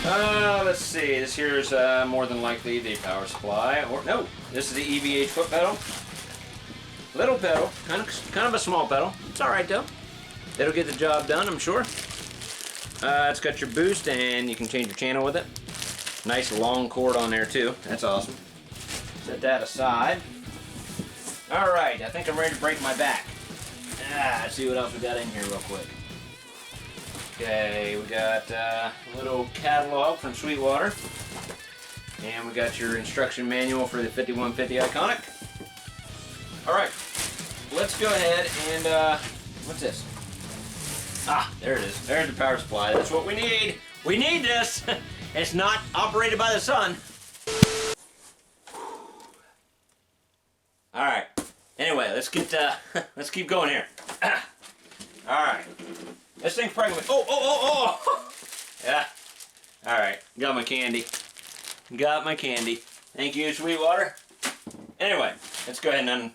Let's see. This here's more than likely the power supply, or no, this is the EVH foot pedal. Little pedal, kind of a small pedal. It's all right though. It'll get the job done, I'm sure. It's got your boost, and you can change your channel with it. Nice long cord on there too. That's awesome. Set that aside. All right, I think I'm ready to break my back. Let's see what else we got in here real quick. Okay, we got a little catalog from Sweetwater. And we got your instruction manual for the 5150 Iconic. Alright, let's go ahead and, what's this? There it is. There's the power supply. That's what we need. We need this. It's not operated by the sun. Alright, anyway, let's keep going here. Alright. This thing's pregnant with, oh! Yeah. Alright, got my candy. Got my candy. Thank you, Sweetwater. Anyway, let's go ahead and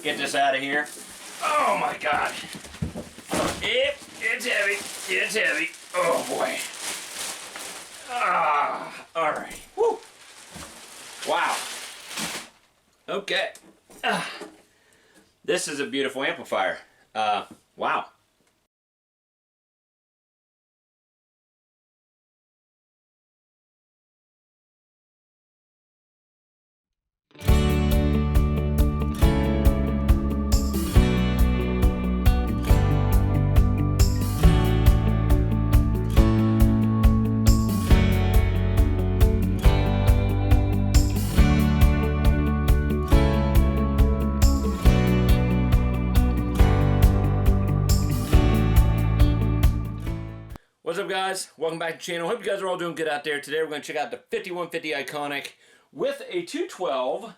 get this out of here. Oh my god. It's heavy. It's heavy. Oh boy. Alright. Woo. Wow. Okay. This is a beautiful amplifier. Wow. What's up, guys? Welcome back to the channel. Hope you guys are all doing good out there. Today we're going to check out the 5150 Iconic with a 212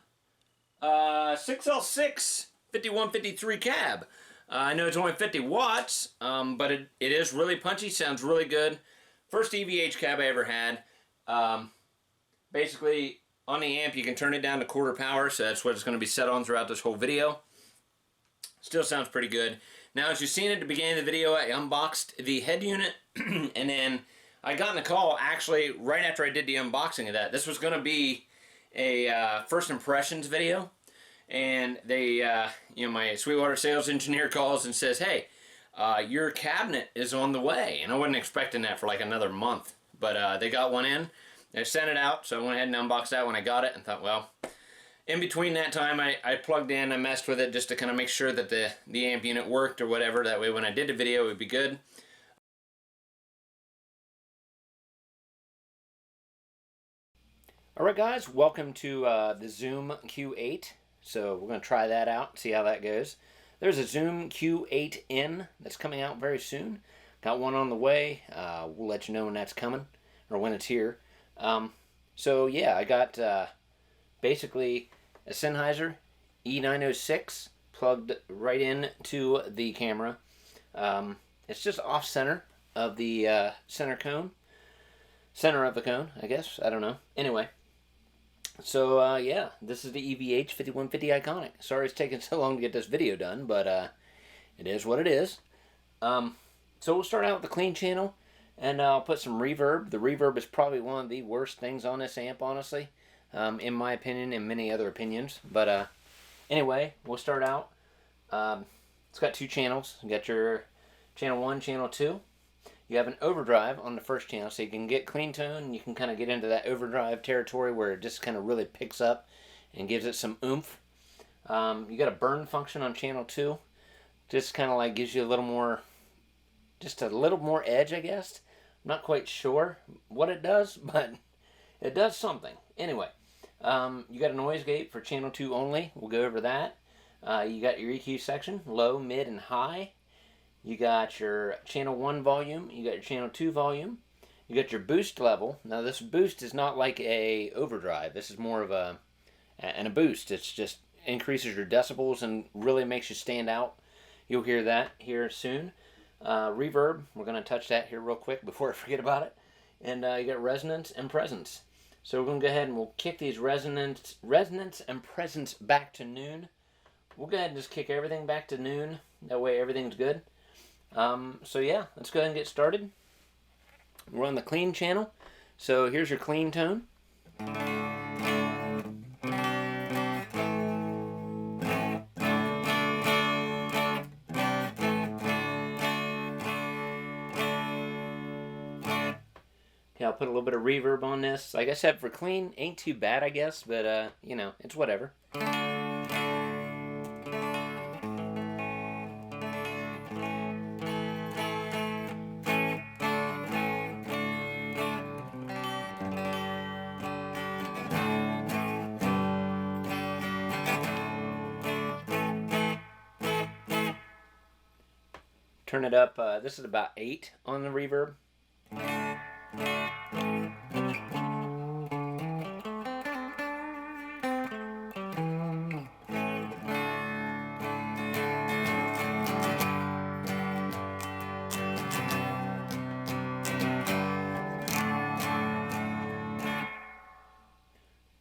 6L6 5153 cab. I know it's only 50 watts, but it is really punchy. Sounds really good. First EVH cab I ever had. Basically, on the amp you can turn it down to quarter power, so that's what it's going to be set on throughout this whole video. Still sounds pretty good. Now, as you've seen at the beginning of the video, I unboxed the head unit, and then I got a call actually right after I did the unboxing of that. This was going to be a first impressions video, and they, my Sweetwater sales engineer calls and says, hey, your cabinet is on the way. And I wasn't expecting that for like another month, but they got one in. They sent it out, so I went ahead and unboxed that when I got it and thought, well, in between that time, I plugged in, I messed with it just to kind of make sure that the amp unit worked or whatever. That way when I did the video, it would be good. Alright guys, welcome to the Zoom Q8. So we're going to try that out, see how that goes. There's a Zoom Q8N that's coming out very soon. Got one on the way. We'll let you know when that's coming, or when it's here. So yeah, I got basically a Sennheiser E906 plugged right into the camera. It's just off center of the center of the cone, I guess. I don't know. Anyway, so yeah, this is the EVH 5150 Iconic. Sorry it's taking so long to get this video done, but it is what it is. So we'll start out with the clean channel, and I'll put some reverb. The reverb is probably one of the worst things on this amp, honestly. In my opinion and many other opinions. But anyway, we'll start out. It's got two channels. You got your channel 1, channel 2. You have an overdrive on the first channel, so you can get clean tone, and you can kind of get into that overdrive territory where it just kind of really picks up and gives it some oomph. You got a burn function on channel 2. Just kind of like gives you a little more, just a little more edge, I guess. I'm not quite sure what it does, but it does something. Anyway, you got a noise gate for channel 2 only. We'll go over that. You got your EQ section, low, mid, and high. You got your channel 1 volume. You got your channel 2 volume. You got your boost level. Now this boost is not like a overdrive. This is more of a boost. It's just increases your decibels and really makes you stand out. You'll hear that here soon. Reverb, we're going to touch that here real quick before I forget about it. And you got resonance and presence. So we're going to go ahead and we'll kick these resonance and presence back to noon. We'll go ahead and just kick everything back to noon. That way everything's good. So yeah, let's go ahead and get started. We're on the clean channel. So here's your clean tone. Okay, I'll put a little bit of reverb on this. Like I said, for clean, ain't too bad, I guess, but, you know, it's whatever. Turn it up. This is about 8 on the reverb.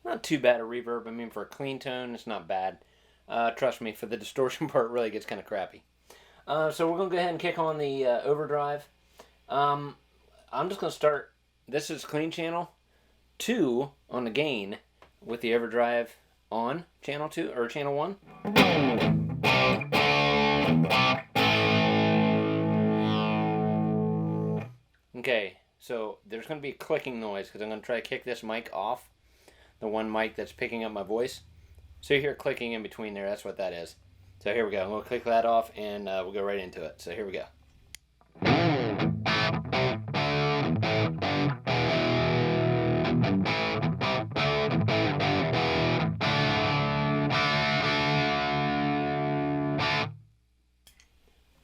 Not too bad a reverb. I mean, for a clean tone, it's not bad. Trust me, for the distortion part, it really gets kind of crappy. So we're going to go ahead and kick on the overdrive. I'm just going to start. This is clean channel 2 on the gain with the overdrive on channel 2 or channel 1. Okay, so there's going to be a clicking noise because I'm going to try to kick this mic off, the one mic that's picking up my voice. So you hear clicking in between there. That's what that is. So here we go. I'm going to click that off and we'll go right into it. So here we go.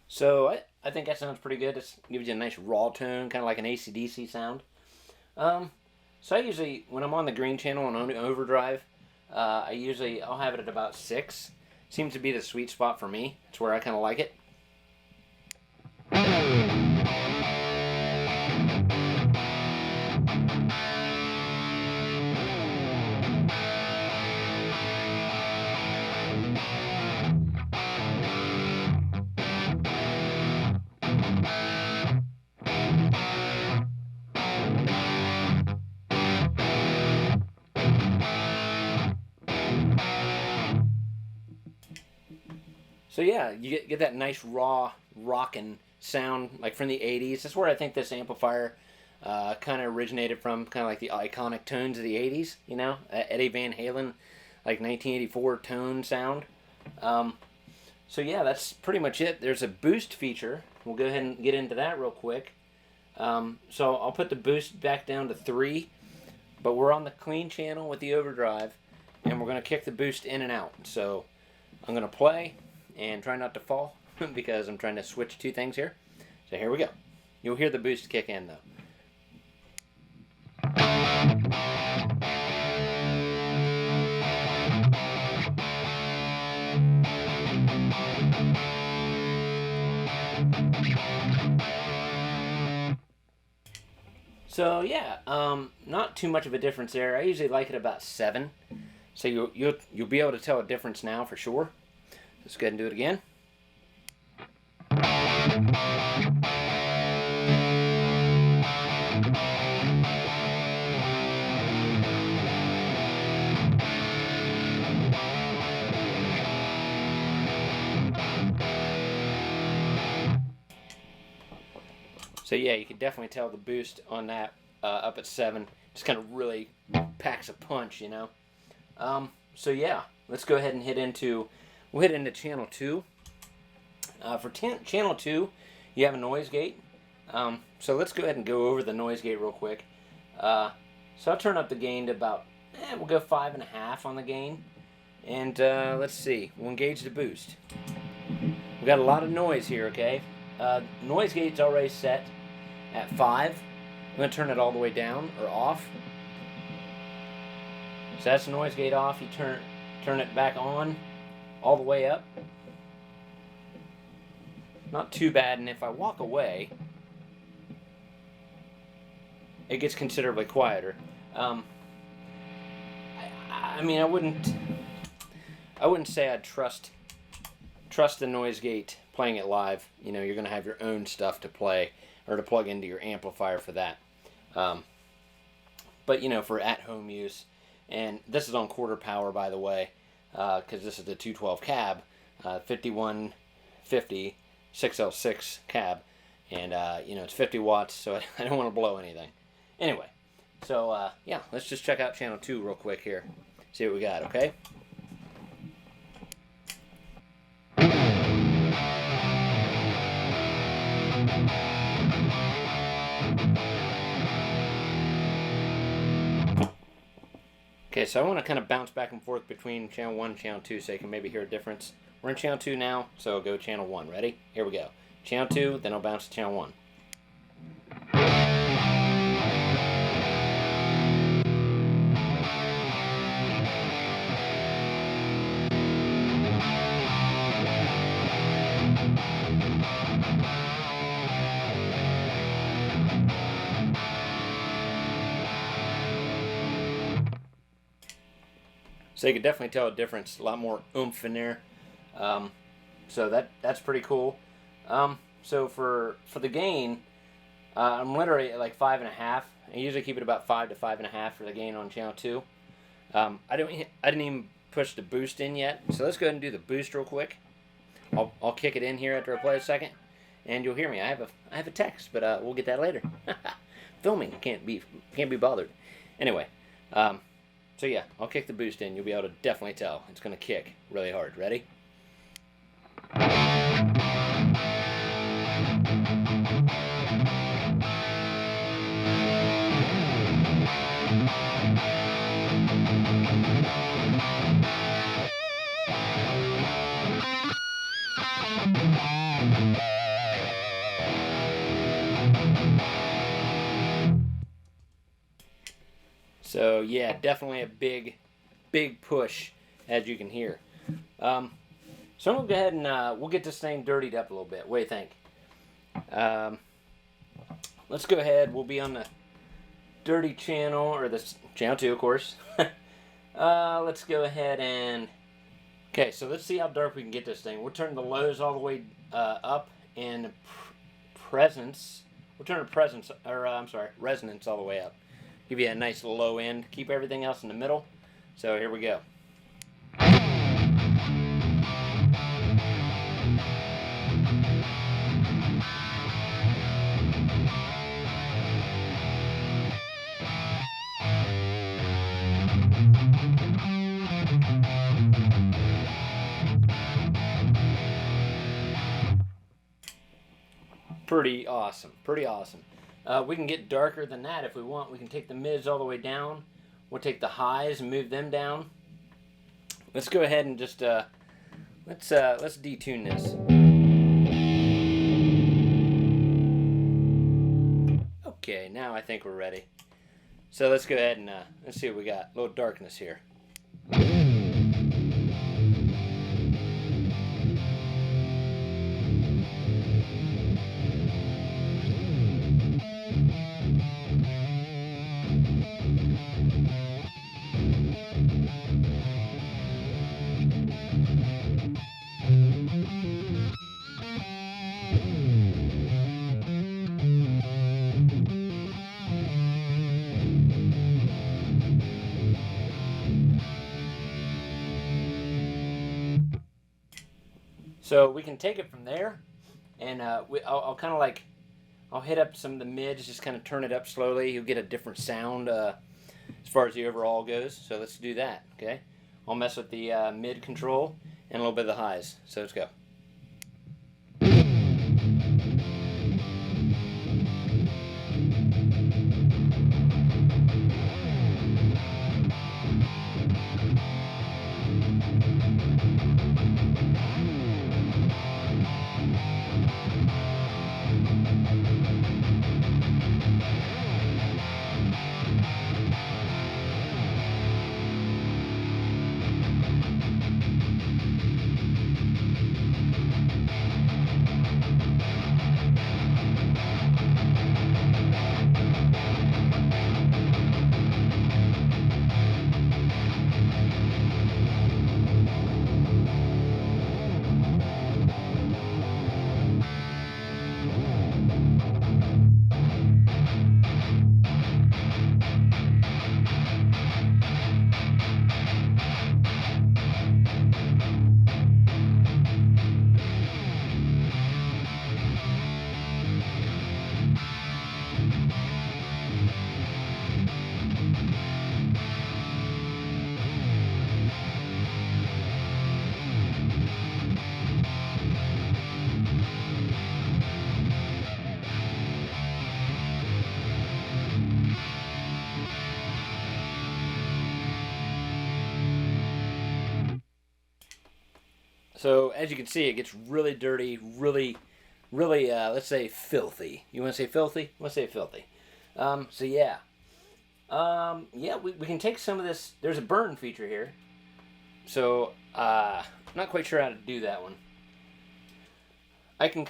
So I think that sounds pretty good. It gives you a nice raw tone, kind of like an AC/DC sound. So I usually, when I'm on the green channel and on overdrive, I'll have it at about 6. Seems to be the sweet spot for me. It's where I kind of like it. So yeah, you get that nice raw rockin' sound like from the 80s. That's where I think this amplifier kind of originated from, kind of like the iconic tones of the 80s, you know? Eddie Van Halen, like 1984 tone sound. So yeah, that's pretty much it. There's a boost feature. We'll go ahead and get into that real quick. So I'll put the boost back down to 3, but we're on the clean channel with the overdrive, and we're going to kick the boost in and out. So I'm going to play and try not to fall because I'm trying to switch 2 things here. So here we go. You'll hear the boost kick in though. So yeah, not too much of a difference there. I usually like it about 7. So you'll be able to tell a difference now for sure. Let's go ahead and do it again. So yeah, you can definitely tell the boost on that up at 7. Just kind of really packs a punch, you know. So yeah, let's go ahead and we'll hit into channel 2. For channel 2, you have a noise gate. So let's go ahead and go over the noise gate real quick. So I'll turn up the gain to about, we'll go 5.5 on the gain. And let's see, we'll engage the boost. We've got a lot of noise here, okay? Noise gate's already set at 5. I'm going to turn it all the way down or off. So that's the noise gate off. You turn it back on all the way up. Not too bad, and if I walk away, it gets considerably quieter. I mean, I wouldn't say I'd trust the noise gate playing it live. You know, you're going to have your own stuff to play or to plug into your amplifier for that. but you know, for at-home use. And this is on quarter power, by the way, because this is the 212 cab, 5150 6L6 cab, and you know, it's 50 watts, so I don't want to blow anything. Anyway, so yeah, let's just check out channel 2 real quick here, see what we got. Okay. Okay, so I want to kind of bounce back and forth between channel 1 and channel 2 so you can maybe hear a difference. We're in channel 2 now, so go channel 1. Ready? Here we go. Channel 2, then I'll bounce to channel 1. So you can definitely tell a difference, a lot more oomph in there. So that's pretty cool. So for the gain, I'm literally at like 5.5. I usually keep it about 5 to 5.5 for the gain on channel 2. I didn't even push the boost in yet. So let's go ahead and do the boost real quick. I'll kick it in here after I play a second, and you'll hear me. I have a text, but we'll get that later. Filming can't be bothered. Anyway. So yeah, I'll kick the boost in. You'll be able to definitely tell. It's going to kick really hard. Ready? So yeah, definitely a big push, as you can hear. So I'm gonna go ahead and we'll get this thing dirtied up a little bit. What do you think? Let's go ahead. We'll be on the dirty channel, or this channel 2, of course. Let's go ahead and okay. So let's see how dark we can get this thing. We'll turn the lows all the way up, and presence. We'll turn the resonance all the way up. Give you a nice low end. Keep everything else in the middle. So here we go. Pretty awesome. Pretty awesome. We can get darker than that if we want. We can take the mids all the way down. We'll take the highs and move them down. Let's go ahead and just let's detune this. Okay, now I think we're ready. So let's go ahead and let's see what we got. A little darkness here. So we can take it from there, and I'll kind of like, I'll hit up some of the mids, just kind of turn it up slowly. You'll get a different sound as far as the overall goes. So let's do that, okay? I'll mess with the mid control and a little bit of the highs. So let's go. So as you can see, it gets really dirty, really, let's say filthy. You want to say filthy? Let's say filthy. So yeah. Yeah, we can take some of this. There's a burn feature here. So, I'm not quite sure how to do that one. I can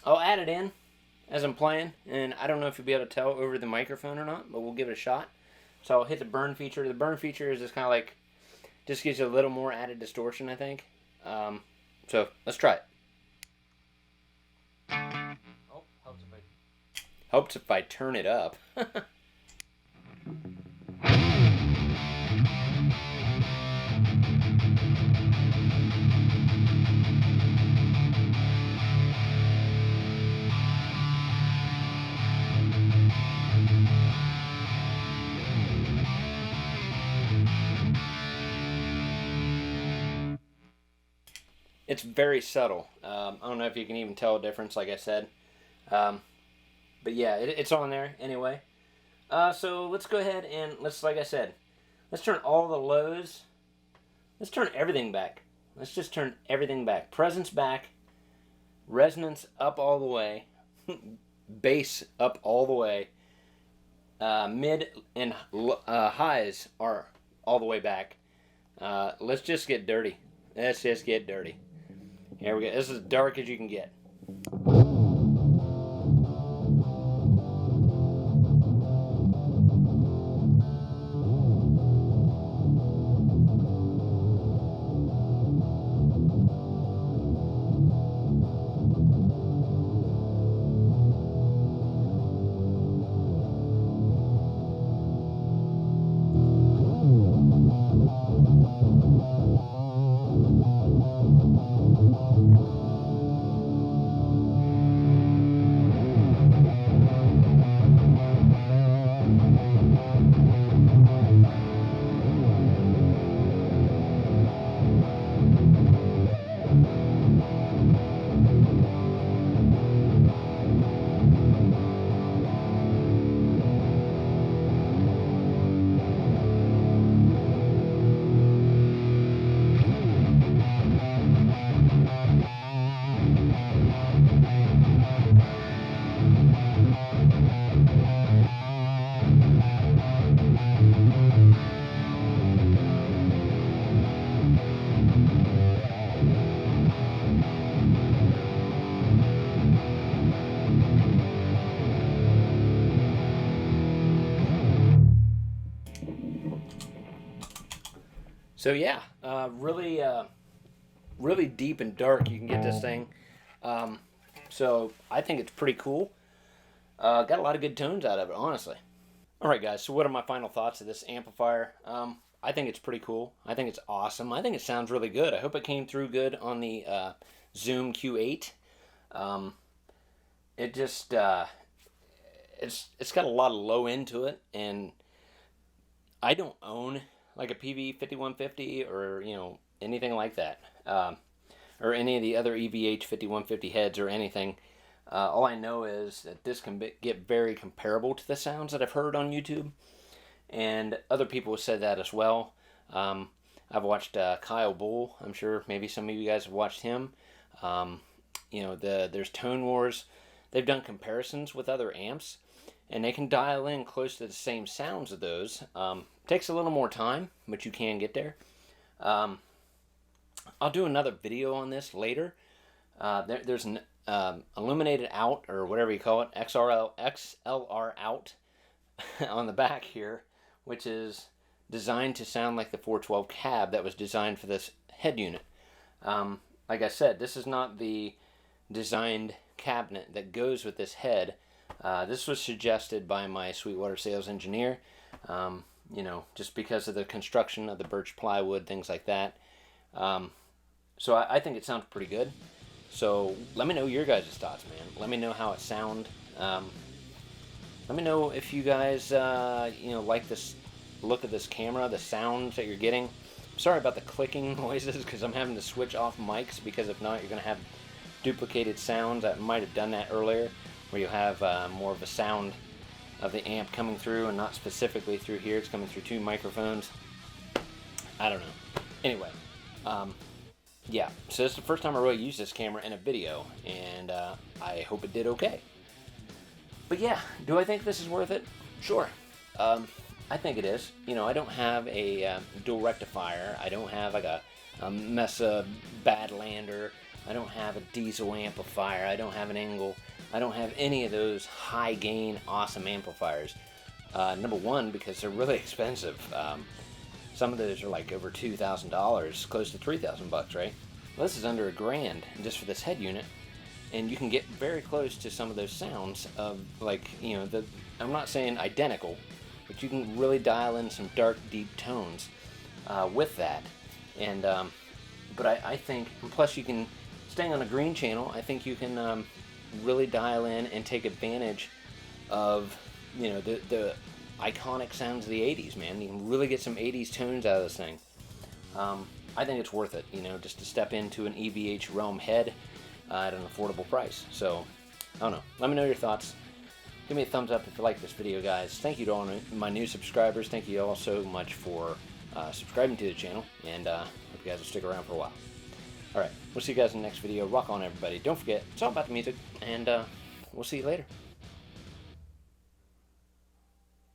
I'll add it in as I'm playing, and I don't know if you'll be able to tell over the microphone or not, but we'll give it a shot. So I'll hit the burn feature. The burn feature is just kind of like, just gives you a little more added distortion, I think. So let's try it. Oh, helps if I turn it up. It's very subtle. I don't know if you can even tell a difference, like I said. But yeah, it's on there anyway. So let's go ahead and like I said, let's turn all the lows. Let's turn everything back. Let's just turn everything back. Presence back. Resonance up all the way. Bass up all the way. Mid and highs are all the way back. Let's just get dirty. Let's just get dirty. Here we go. This is as dark as you can get. So yeah, really deep and dark you can get this thing. So I think it's pretty cool. Got a lot of good tones out of it, honestly. Alright guys, so what are my final thoughts of this amplifier? I think it's pretty cool. I think it's awesome. I think it sounds really good. I hope it came through good on the Zoom Q8. It just, it's got a lot of low end to it, and I don't own like a PV 5150 or anything like that, or any of the other EVH 5150 heads or anything. All I know is that this can get very comparable to the sounds that I've heard on YouTube, and other people have said that as well. I've watched Kyle Bull. I'm sure maybe some of you guys have watched him. There's Tone Wars. They've done comparisons with other amps, and they can dial in close to the same sounds of those. Takes a little more time, but you can get there. I'll do another video on this later. There's an illuminated out, or whatever you call it, XLR out on the back here, which is designed to sound like the 412 cab that was designed for this head unit. Like I said, this is not the designed cabinet that goes with this head. This was suggested by my Sweetwater sales engineer, just because of the construction of the birch plywood, things like that. So I think it sounds pretty good. So let me know your guys' thoughts, man. Let me know how it sounds. Let me know if you guys, like this look of this camera, the sounds that you're getting. Sorry about the clicking noises, because I'm having to switch off mics, because if not, you're going to have duplicated sounds. I might have done that earlier, where you have more of a sound of the amp coming through and not specifically through here. It's coming through two microphones. I don't know. Anyway, yeah, so it's the first time I really used this camera in a video, and I hope it did okay. But yeah, do I think this is worth it? Sure. I think it is. You know, I don't have a dual rectifier. I don't have like a Mesa Badlander. I don't have a diesel amplifier. I don't have an Angle. I don't have any of those high gain, awesome amplifiers. Number one, because they're really expensive. Some of those are like over $2,000, close to $3,000, right? Well, this is under $1,000 just for this head unit, and you can get very close to some of those sounds of, like, you know, I'm not saying identical, but you can really dial in some dark, deep tones with that. And but I think, and plus you can, staying on a green channel, I think you can really dial in and take advantage of, you know, the iconic sounds of the 80s, man. You can really get some 80s tones out of this thing. I think it's worth it, you know, just to step into an EVH realm head at an affordable price. So, I don't know. Let me know your thoughts. Give me a thumbs up if you like this video, guys. Thank you to all my new subscribers. Thank you all so much for subscribing to the channel, and hope you guys will stick around for a while. Alright, we'll see you guys in the next video. Rock on, everybody. Don't forget, it's all about the music, and we'll see you later.